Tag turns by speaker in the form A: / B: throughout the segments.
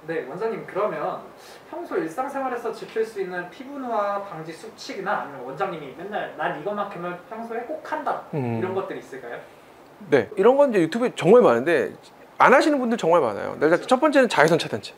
A: 네, 원장님 그러면 평소 일상생활에서 지킬 수 있는 피부 노화 방지 수칙이나 아니면 원장님이 맨날 난 이것만큼은 평소에 꼭 한다 이런 것들이 있을까요?
B: 네, 이런 건 이제 유튜브에 정말 많은데 안 하시는 분들 정말 많아요. 일단
A: 그렇죠.
B: 첫 번째는 자외선 차단제.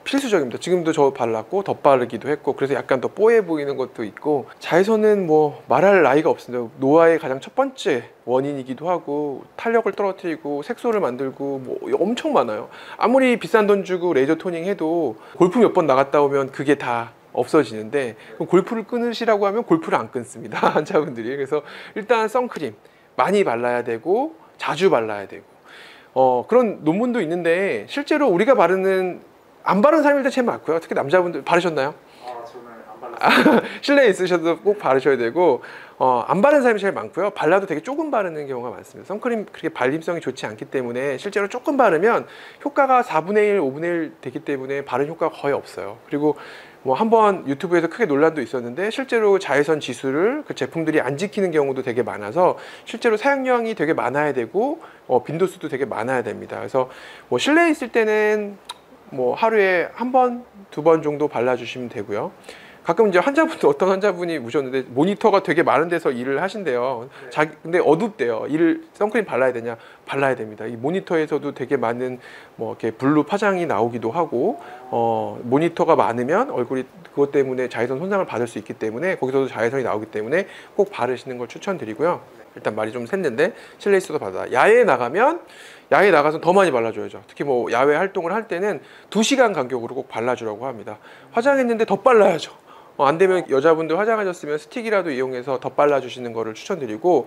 B: 필수적입니다. 지금도 저 발랐고 덧바르기도 했고 그래서 약간 더 뽀해 보이는 것도 있고 자외선은 뭐 말할 나위가 없습니다. 노화의 가장 첫 번째 원인이기도 하고 탄력을 떨어뜨리고 색소를 만들고 뭐 엄청 많아요. 아무리 비싼 돈 주고 레이저 토닝 해도 골프 몇 번 나갔다 오면 그게 다 없어지는데 그럼 골프를 끊으시라고 하면 골프를 안 끊습니다. 환자분들이. 그래서 일단 선크림 많이 발라야 되고 자주 발라야 되고 그런 논문도 있는데 실제로 우리가 바르는 안 바르는 사람들도 제일 많고요. 특히 남자분들 바르셨나요?
A: 저는 안 발랐어요.
B: 실내에 있으셔도 꼭 바르셔야 되고 안 바르는 사람이 제일 많고요. 발라도 되게 조금 바르는 경우가 많습니다. 선크림 그렇게 발림성이 좋지 않기 때문에 실제로 조금 바르면 효과가 4분의 1, 5분의 1 되기 때문에 바른 효과가 거의 없어요. 그리고 뭐 한번 유튜브에서 크게 논란도 있었는데 실제로 자외선 지수를 그 제품들이 안 지키는 경우도 되게 많아서 실제로 사용량이 되게 많아야 되고 빈도수도 되게 많아야 됩니다. 그래서 뭐 실내에 있을 때는 뭐 하루에 한 번, 두 번 정도 발라주시면 되고요. 가끔 이제 환자분들 어떤 환자분이 오셨는데 모니터가 되게 많은 데서 일을 하신대요.
A: 네.
B: 근데 어둡대요. 선크림 발라야 되냐? 발라야 됩니다. 이 모니터에서도 되게 많은 뭐 이렇게 블루 파장이 나오기도 하고 모니터가 많으면 얼굴이 그것 때문에 자외선 손상을 받을 수 있기 때문에 거기서도 자외선이 나오기 때문에 꼭 바르시는 걸 추천드리고요. 일단 말이 좀 샜는데 실내에 있어도 발라. 야외에 나가서 더 많이 발라줘야죠. 특히 뭐 야외 활동을 할 때는 2시간 간격으로 꼭 발라주라고 합니다. 화장했는데 더 발라야죠. 안 되면 여자분들 화장하셨으면 스틱이라도 이용해서 더 발라주시는 거를 추천드리고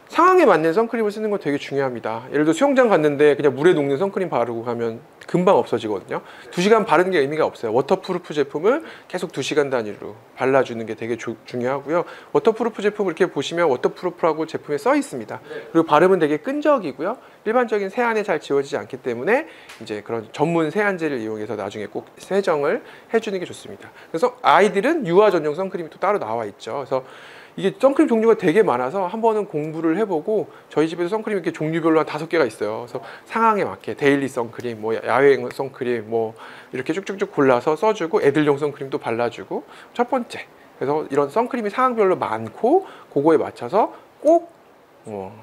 B: 상황에 맞는 선크림을 쓰는 거 되게 중요합니다. 예를 들어 수영장 갔는데 그냥 물에 녹는 선크림 바르고 가면 금방 없어지거든요. 2시간 바르는 게 의미가 없어요. 워터프루프 제품을 계속 2시간 단위로 발라주는 게 되게 중요하고요. 워터프루프 제품을 이렇게 보시면 워터프루프라고 제품에 써 있습니다. 그리고 바르면 되게 끈적이고요. 일반적인 세안에 잘 지워지지 않기 때문에 이제 그런 전문 세안제를 이용해서 나중에 꼭 세정을 해주는 게 좋습니다. 그래서 아이들은 유아 전용 선크림이 또 따로 나와 있죠. 그래서 이게 선크림 종류가 되게 많아서 한 번은 공부를 해보고 저희 집에서 선크림 이렇게 종류별로 한 5개가 있어요. 그래서 상황에 맞게 데일리 선크림, 뭐 야외 선크림, 뭐 이렇게 쭉쭉쭉 골라서 써주고 애들용 선크림도 발라주고 첫 번째. 그래서 이런 선크림이 상황별로 많고 그거에 맞춰서 꼭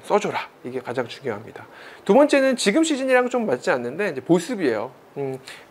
B: 써줘라. 이게 가장 중요합니다. 두 번째는 지금 시즌이랑 좀 맞지 않는데 이제 보습이에요.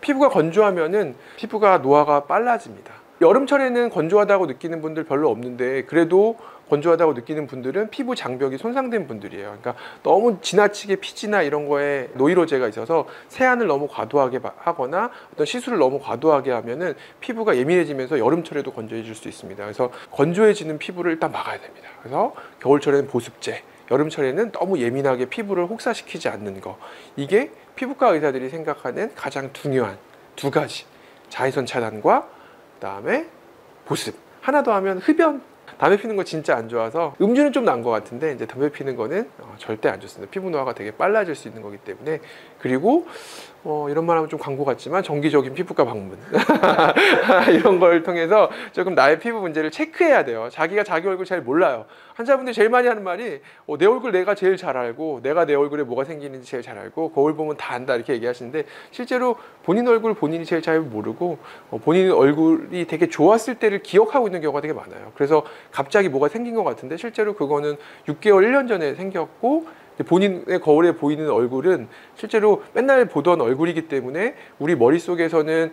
B: 피부가 건조하면은 피부가 노화가 빨라집니다. 여름철에는 건조하다고 느끼는 분들 별로 없는데 그래도 건조하다고 느끼는 분들은 피부 장벽이 손상된 분들이에요. 그러니까 너무 지나치게 피지나 이런 거에 노이로제가 있어서 세안을 너무 과도하게 하거나 어떤 시술을 너무 과도하게 하면은 피부가 예민해지면서 여름철에도 건조해질 수 있습니다. 그래서 건조해지는 피부를 일단 막아야 됩니다. 그래서 겨울철에는 보습제, 여름철에는 너무 예민하게 피부를 혹사시키지 않는 거, 이게 피부과 의사들이 생각하는 가장 중요한 두 가지, 자외선 차단과 그다음에 보습. 하나 더 하면 흡연. 담배 피는 거 진짜 안 좋아서 음주는 좀 나은 것 같은데 이제 담배 피는 거는 절대 안 좋습니다. 피부 노화가 되게 빨라질 수 있는 거기 때문에. 그리고 이런 말 하면 좀 광고 같지만 정기적인 피부과 방문 이런 걸 통해서 조금 나의 피부 문제를 체크해야 돼요. 자기가 자기 얼굴 잘 몰라요. 환자분들이 제일 많이 하는 말이 내 얼굴 내가 제일 잘 알고 내가 내 얼굴에 뭐가 생기는지 제일 잘 알고 거울 보면 다 안다 이렇게 얘기하시는데 실제로 본인 얼굴 본인이 제일 잘 모르고 본인 얼굴이 되게 좋았을 때를 기억하고 있는 경우가 되게 많아요. 그래서 갑자기 뭐가 생긴 것 같은데 실제로 그거는 6개월, 1년 전에 생겼고 본인의 거울에 보이는 얼굴은 실제로 맨날 보던 얼굴이기 때문에 우리 머릿속에서는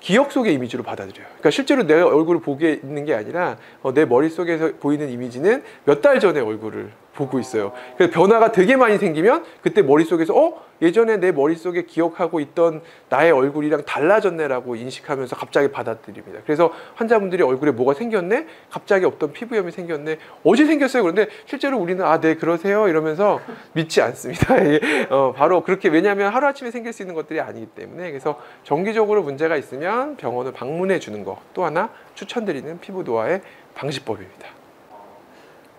B: 기억 속의 이미지로 받아들여요. 그러니까 실제로 내 얼굴을 보게 있는 게 아니라 내 머릿속에서 보이는 이미지는 몇 달 전의 얼굴을 보고 있어요. 그래서 변화가 되게 많이 생기면 그때 머릿속에서 예전에 내 머릿속에 기억하고 있던 나의 얼굴이랑 달라졌네라고 인식하면서 갑자기 받아들입니다. 그래서 환자분들이 얼굴에 뭐가 생겼네? 갑자기 없던 피부염이 생겼네? 어제 생겼어요. 그런데 실제로 우리는 네 그러세요 이러면서 믿지 않습니다. 바로 그렇게, 왜냐하면 하루아침에 생길 수 있는 것들이 아니기 때문에. 그래서 정기적으로 문제가 있으면 병원을 방문해 주는 거 또 하나 추천드리는 피부 노화의 방지법입니다.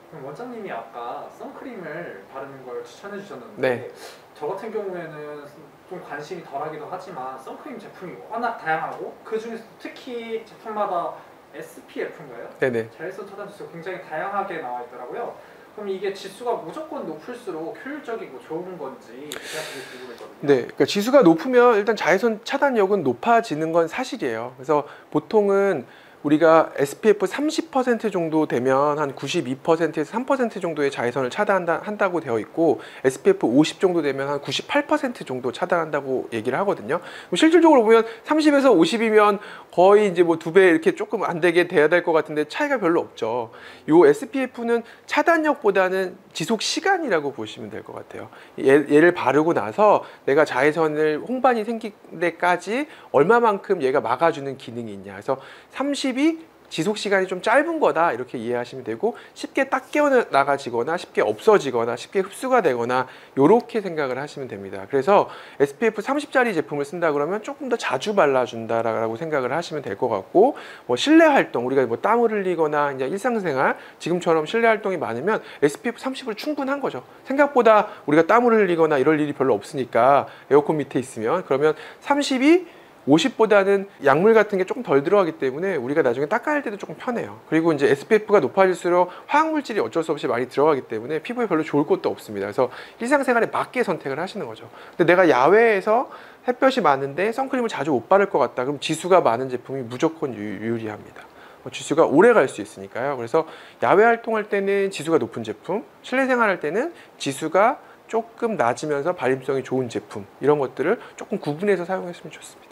A: 그럼 원장님이 아까 선크림을 바르는 걸 추천해 주셨는데
B: 네.
A: 저 같은 경우에는 좀 관심이 덜하기도 하지만 선크림 제품이 워낙 다양하고 그 중에서 특히 제품마다 SPF인가요?
B: 네네.
A: 자외선 차단 지수가 굉장히 다양하게 나와 있더라고요. 그럼 이게 지수가 무조건 높을수록 효율적이고 좋은 건지 제가 되게 궁금했거든요.
B: 네, 그러니까 지수가 높으면 일단 자외선 차단력은 높아지는 건 사실이에요. 그래서 보통은 우리가 SPF 30% 정도 되면 한 92%에서 3% 정도의 자외선을 차단한다고 되어 있고, SPF 50 정도 되면 한 98% 정도 차단한다고 얘기를 하거든요. 실질적으로 보면 30에서 50이면 거의 이제 뭐 2배 이렇게 조금 안 되게 돼야 될 것 같은데 차이가 별로 없죠. 요 SPF는 차단력보다는 지속 시간이라고 보시면 될 것 같아요. 얘를 바르고 나서 내가 자외선을 홍반이 생길 때까지 얼마만큼 얘가 막아주는 기능이 있냐. 그래서 30이 지속 시간이 좀 짧은 거다 이렇게 이해하시면 되고, 쉽게 딱 깨어나가지거나 쉽게 없어지거나 쉽게 흡수가 되거나 이렇게 생각을 하시면 됩니다. 그래서 SPF 30짜리 제품을 쓴다 그러면 조금 더 자주 발라준다라고 생각을 하시면 될 것 같고, 뭐 실내 활동, 우리가 뭐 땀을 흘리거나 이제 일상생활 지금처럼 실내 활동이 많으면 SPF 30은 충분한 거죠. 생각보다 우리가 땀을 흘리거나 이럴 일이 별로 없으니까, 에어컨 밑에 있으면. 그러면 30이 50보다는 약물 같은 게 조금 덜 들어가기 때문에 우리가 나중에 닦아야 할 때도 조금 편해요. 그리고 이제 SPF가 높아질수록 화학물질이 어쩔 수 없이 많이 들어가기 때문에 피부에 별로 좋을 것도 없습니다. 그래서 일상생활에 맞게 선택을 하시는 거죠. 근데 내가 야외에서 햇볕이 많은데 선크림을 자주 못 바를 것 같다, 그럼 지수가 많은 제품이 무조건 유리합니다. 지수가 오래 갈 수 있으니까요. 그래서 야외 활동할 때는 지수가 높은 제품, 실내 생활할 때는 지수가 조금 낮으면서 발림성이 좋은 제품, 이런 것들을 조금 구분해서 사용했으면 좋습니다.